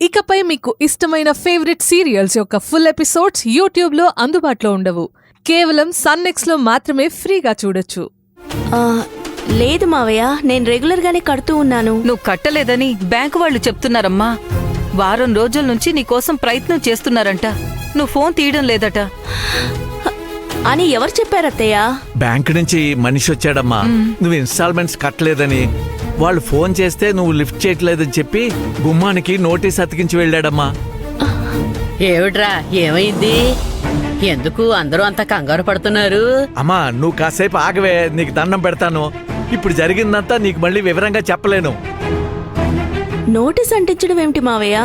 ఇకపై మీకు ఇష్టమైన ఫేవరెట్ సీరియల్స్ యొక్క ఫుల్ ఎపిసోడ్స్ యూట్యూబ్లో అందుబాటులో ఉండవు. కేవలం సన్నెక్స్లో మాత్రమే ఫ్రీగా చూడొచ్చు. లేదు మావయ్య, నేను రెగ్యులర్గానే కడుతూ ఉన్నాను. నువ్వు కట్టలేదని బ్యాంకు వాళ్ళు చెప్తున్నారమ్మా. వారం రోజుల నుంచి నీకోసం ప్రయత్నం చేస్తున్నారంట. నువ్వు ఫోన్ తీయడం లేదట అని ఎవరు చెప్పారత్తయ్య? బ్యాంక్ నుంచి మనిషి వచ్చాడమ్మా. నువ్వు ఇన్స్టాల్మెంట్స్ కట్టలేదని. వాళ్ళు ఫోన్ చేస్తే నువ్వు లిఫ్ట్ చేయట్లేదని చెప్పి గుమ్మానికి నోటీస్ అతికించి వెళ్ళాడమ్మా. ఏమిట్రా, ఏమైంది? ఎందుకు అందరూ అంత కంగారు పడుతున్నారు? అమ్మా, నువ్వు కాసేపు ఆగవే, నీకు దండం పెడతాను. ఇప్పుడు జరిగిందంతా నీకు మళ్ళీ వివరంగా చెప్పలేను. నోటీస్ అంటించడం ఏమిటి మావయ్య?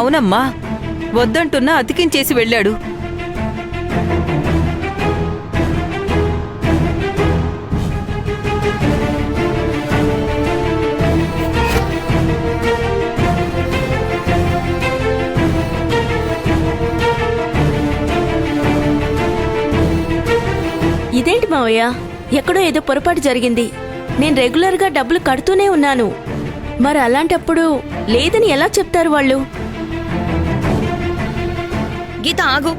అవునమ్మా, వద్దంటున్నా అతికించేసి వెళ్ళాడు. ఇదేంటి మావయ్య, ఎక్కడో ఏదో పొరపాటు జరిగింది. నేను రెగ్యులర్గా డబ్బులు కడుతూనే ఉన్నాను. మరి అలాంటప్పుడు లేదని ఎలా చెప్తారు వాళ్ళు? గీత ఆగు.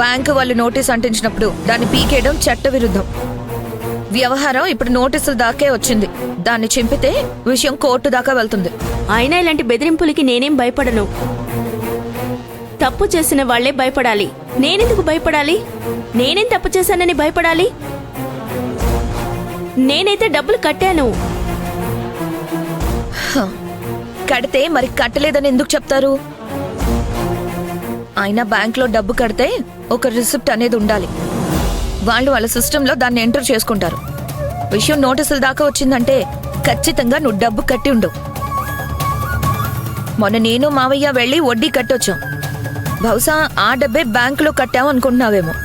బ్యాంకు వాళ్ళు నోటీస్ అంటించినప్పుడు దాన్ని పీకేయడం చట్టవిరుద్ధం. వ్యవహారం ఇప్పుడు నోటీసుల దాకే వచ్చింది. దాన్ని చింపితే విషయం కోర్టు దాకా వెళ్తుంది. అయినా ఇలాంటి బెదిరింపులకి నేనేం భయపడను. తప్పు చేసిన వాళ్లే భయపడాలి. నేనెందుకు భయపడాలి? నేనేం తప్పు చేశానని భయపడాలి? నేనైతే డబ్బులు కట్టాను. కడితే మరి కట్టలేదని ఎందుకు చెప్తారు? అయినా బ్యాంక్లో డబ్బు కడితే ఒక రిసిప్ట్ అనేది ఉండాలి. వాళ్ళు వాళ్ళ సిస్టంలో దాన్ని ఎంటర్ చేసుకుంటారు. విషయం నోటీసుల దాకా వచ్చిందంటే ఖచ్చితంగా నువ్వు డబ్బు కట్టి ఉండవు. మొన్న నేను మావయ్య వెళ్ళి వడ్డీ కట్టొచ్చాం. బహుశా ఆ డబ్బే బ్యాంకులో కట్టాం అనుకుంటున్నావేమో.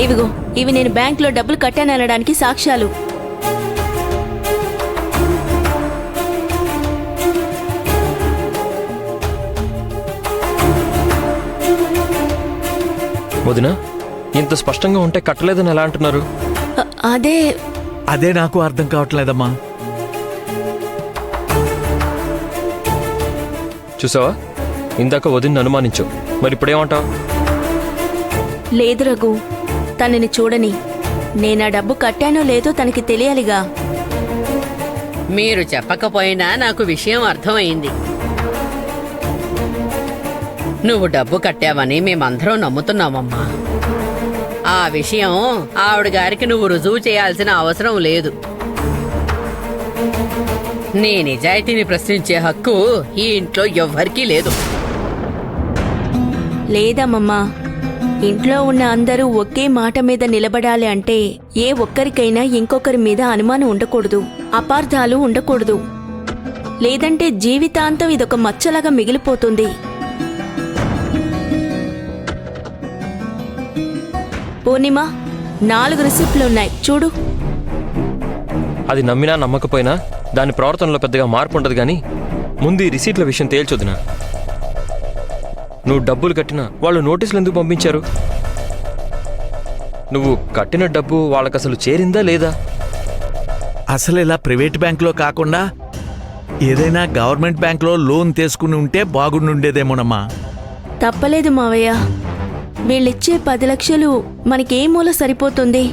ఇవిగో, ఇవి నేను బ్యాంక్లో డబ్బులు కట్టాననడానికి సాక్ష్యాలు. వదినా, ఇంత స్పష్టంగా ఉంటే కట్టలేదని ఎలా అంటున్నారు? అదే నాకు అర్థం కావట్లేదమ్మా. చూసావా, ఇందాక వదిన అనుమానించు, మరి ఇప్పుడేమంటావు? లేదు రఘు, తనని చూడని. నేనా డబ్బు కట్టానో లేదో తనకి తెలియాలిగా. మీరు చెప్పకపోయినా నాకు విషయం అర్థమైంది. నువ్వు డబ్బు కట్టావని మేమందరం నమ్ముతున్నామమ్మా. ఆ విషయం ఆవిడ గారికి నువ్వు రుజువు చేయాల్సిన అవసరం లేదు. నీ నిజాయితీని ప్రశ్నించే హక్కు ఈ ఇంట్లో ఎవ్వరికీ లేదు. లేదమ్మమ్మా, ఇంట్లో ఉన్న అందరూ ఒకే మాట మీద నిలబడాలి అంటే ఏ ఒక్కరికైనా ఇంకొకరి మీద అనుమానం ఉండకూడదు, అపార్థాలు ఉండకూడదు. లేదంటే జీవితాంతం ఇదొక మచ్చలాగా మిగిలిపోతుంది. పూర్ణిమ, 4 రిసిప్ట్లున్నాయి, చూడు. అది నమ్మినా నమ్మకపోయినా దాని ప్రవర్తనలో పెద్దగా మార్పు ఉండదు. కానీ ముందు ఈ రిసీట్ల విషయం తేల్చొద్దునా. నువ్వు డబ్బులు కట్టినా వాళ్ళు నోటీసులు ఎందుకు పంపించారు? నువ్వు కట్టిన డబ్బు వాళ్ళకి అసలు చేరిందా లేదా? అసలు ఇలా ప్రైవేట్ బ్యాంకులో కాకుండా ఏదైనా గవర్నమెంట్ బ్యాంకులో లోన్ తీసుకుని ఉంటే బాగుండుండేదేమోనమ్మా. తప్పలేదు మావయ్య. వీళ్ళిచ్చే 10 లక్షలు మనకే మూల సరిపోతుంది.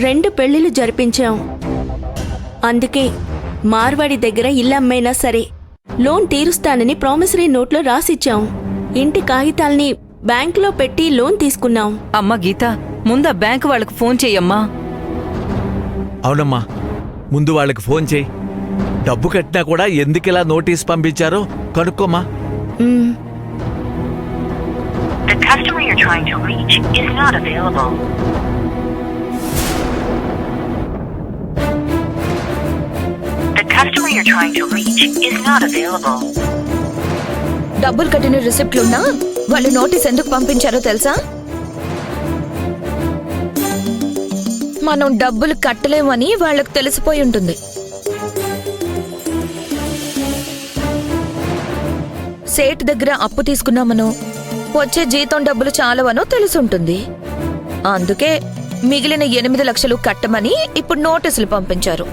2 పెళ్లిళ్ళు జరిపించాం. అందుకే మార్వాడి దగ్గర ఇల్లమ్మైనా సరే లోన్ తీరుస్తానని ప్రామిసరీ నోట్లో రాసిచ్చాం. ఇంటి కాగితాల్ని బ్యాంకులో పెట్టి లోన్ తీసుకున్నాం. అమ్మ గీత, ముందు ఆ బ్యాంకు వాళ్ళకు ఫోన్ చెయ్యమ్మా. అవునమ్మా, ముందు వాళ్ళకి ఫోన్ చేయి. డబ్బు కట్టినా కూడా ఎందుకిలా నోటీస్ పంపించారో కనుక్కోమా. The customer you're trying to reach is not available. The customer you're trying to reach is not available. డబ్బులు కట్టిన రిసిప్ట్లున్నా వాళ్ళు నోటీస్ ఎందుకు పంపించారో తెలుసా? మనం డబ్బులు కట్టలేమని వాళ్ళకు తెలిసిపోయి ఉంటుంది. సేట్ దగ్గర అప్పు తీసుకున్నామనో, వచ్చే జీతం డబ్బులు చాలవనో తెలుసుంటుంది. అందుకే మిగిలిన 8 లక్షలు కట్టమని ఇప్పుడు నోటీసులు పంపించారు.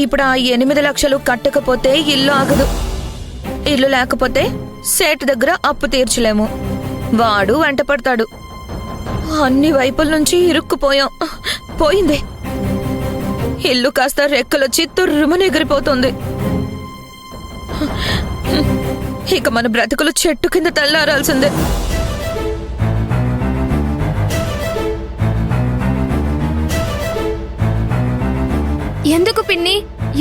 ఇప్పుడు ఆ 8 లక్షలు కట్టకపోతే ఇల్లు ఆగదు. ఇల్లు లేకపోతే సేట్ దగ్గర అప్పు తీర్చలేము. వాడు వెంట పడతాడు. అన్ని వైపుల నుంచి ఇరుక్కుపోయాం. పోయింది. ఇల్లు కాస్త రెక్కలొచ్చి తుర్రుమని ఎగిరిపోతుంది. ఇక మన బ్రతుకులు చెట్టు కింద తల్లారాల్సిందే. ఎందుకు పిన్ని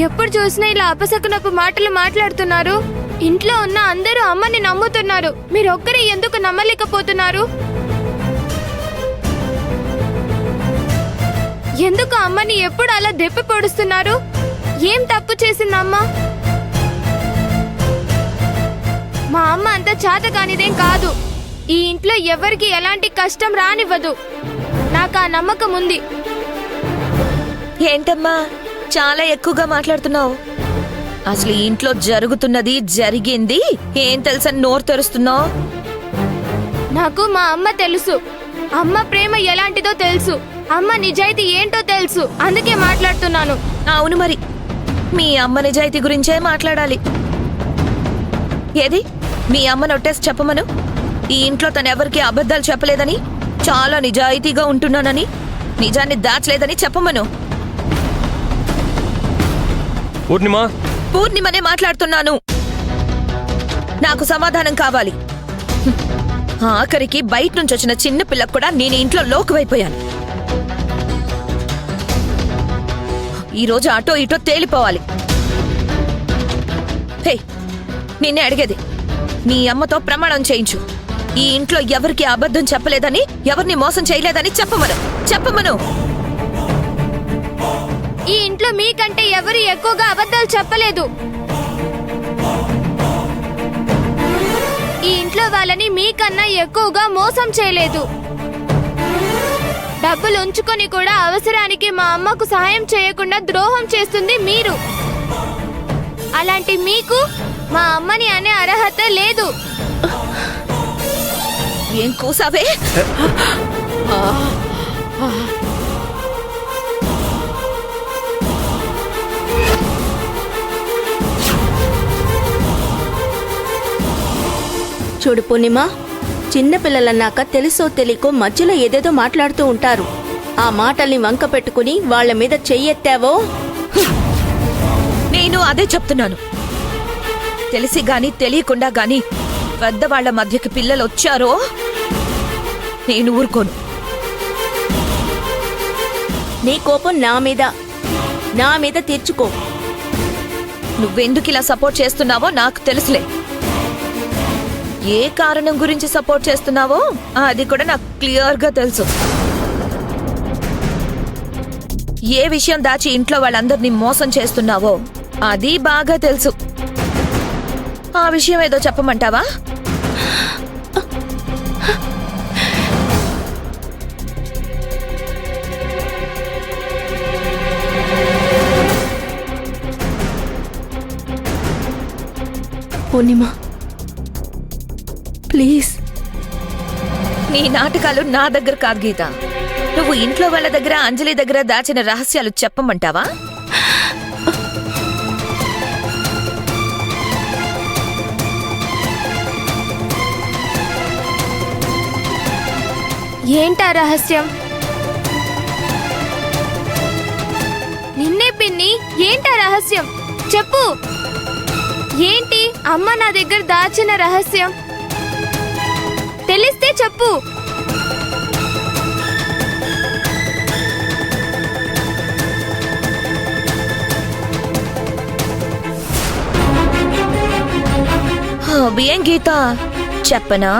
ఎప్పుడు చూసినా ఇలా అపశకునపు మాటలు మాట్లాడుతున్నారు? ఇంట్లో ఉన్న అందరూ అమ్మని నమ్ముతున్నారు, మీరొక్కరే ఎందుకు నమ్మలేకపోతున్నారు? ఎందుకు అమ్మని ఎప్పుడు అలా దెప్పి పొడుస్తున్నారు? ఏం తప్పు చేసిందమ్మా? మా అమ్మ అంత చేత కానిదేం కాదు. ఈ ఇంట్లో ఎవరికి ఎలాంటి కష్టం రానివ్వదు. నాకు ఆ నమ్మకం ఉంది. ఏంటమ్మా చాలా ఎక్కువగా మాట్లాడుతున్నావు? అసలు ఈ ఇంట్లో జరుగుతున్నది జరిగింది ఏం తెలుసని నోరు తెరుస్తున్నావు? నాకు మా అమ్మ తెలుసు. అమ్మ ప్రేమ ఎలాంటిదో తెలుసు. అమ్మ నిజాయితీ ఏంటో తెలుసు. అందుకే మాట్లాడుతున్నాను. అవును, మరి మీ అమ్మ నిజాయితీ గురించే మాట్లాడాలి. ఏది మీ అమ్మ నొట్టేసి చెప్పమను. ఈ ఇంట్లో తనెవరికి అబద్ధాలు చెప్పలేదని, చాలా నిజాయితీగా ఉంటున్నానని, నిజాన్ని దాచలేదని చెప్పమను. పూర్ణిమనే మాట్లాడుతున్నాను. నాకు సమాధానం కావాలి. ఆఖరికి బయట నుంచి వచ్చిన చిన్న పిల్లకు కూడా నేను ఇంట్లో లోకువైపోయాను. ఈరోజు అటో ఇటో తేలిపోవాలి. హే, నిన్నే అడిగేది. నీ అమ్మతో ప్రమాణం చేయించు. ఈ ఇంట్లో ఎవరికి అబద్ధం చెప్పలేదని, ఎవరిని మోసం చేయలేదని చెప్పమను. ఈ ఇంట్లో మీకంటే ఎవరు ఎక్కువగా అబద్ధాలు చెప్పలేదు. ఈ ఇంట్లో వాళ్ళని మీకన్నా ఎక్కువగా మోసం చేయలేదు. డబ్బులు ఉంచుకొని కూడా అవసరానికి మా అమ్మకు సహాయం చేయకుండా ద్రోహం చేస్తుంది మీరు. అలాంటి మీకు మా అమ్మని అనే అర్హత లేదు. ఏం కూసావే? చూడు పూర్ణిమ, చిన్నపిల్లలన్నాక తెలుసో తెలియకో మధ్యలో ఏదేదో మాట్లాడుతూ ఉంటారు. ఆ మాటల్ని వంక పెట్టుకుని వాళ్ల మీద చెయ్యెత్తావో. నేను అదే చెప్తున్నాను. తెలిసి గాని తెలియకుండా గాని పెద్దవాళ్ల మధ్యకి పిల్లలు వచ్చారో నేను ఊరుకోను. నీ కోపం నా మీద తీర్చుకో. నువ్వెందుకు ఇలా సపోర్ట్ చేస్తున్నావో నాకు తెలుసులే. ఏ కారణం గురించి సపోర్ట్ చేస్తున్నావో అది కూడా నాకు క్లియర్ గా తెలుసు. ఏ విషయం దాచి ఇంట్లో వాళ్ళందరినీ మోసం చేస్తున్నావో అది బాగా తెలుసు. ఆ విషయం ఏదో చెప్పమంటావా? పూర్ణిమ, ప్లీజ్. నీ నాటకాలు నా దగ్గర కాదు గీత. నువ్వు ఇంట్లో వాళ్ళ దగ్గర, అంజలి దగ్గర దాచిన రహస్యాలు చెప్పమంటావా? ఏంటా రహస్యం? నిన్నే పిన్ని, ఏంటా రహస్యం చెప్పు. ఏంటి అమ్మ నా దగ్గర దాచిన రహస్యం? తెలిస్తే చెప్పు. అభి ఏం గీత చెప్పనా?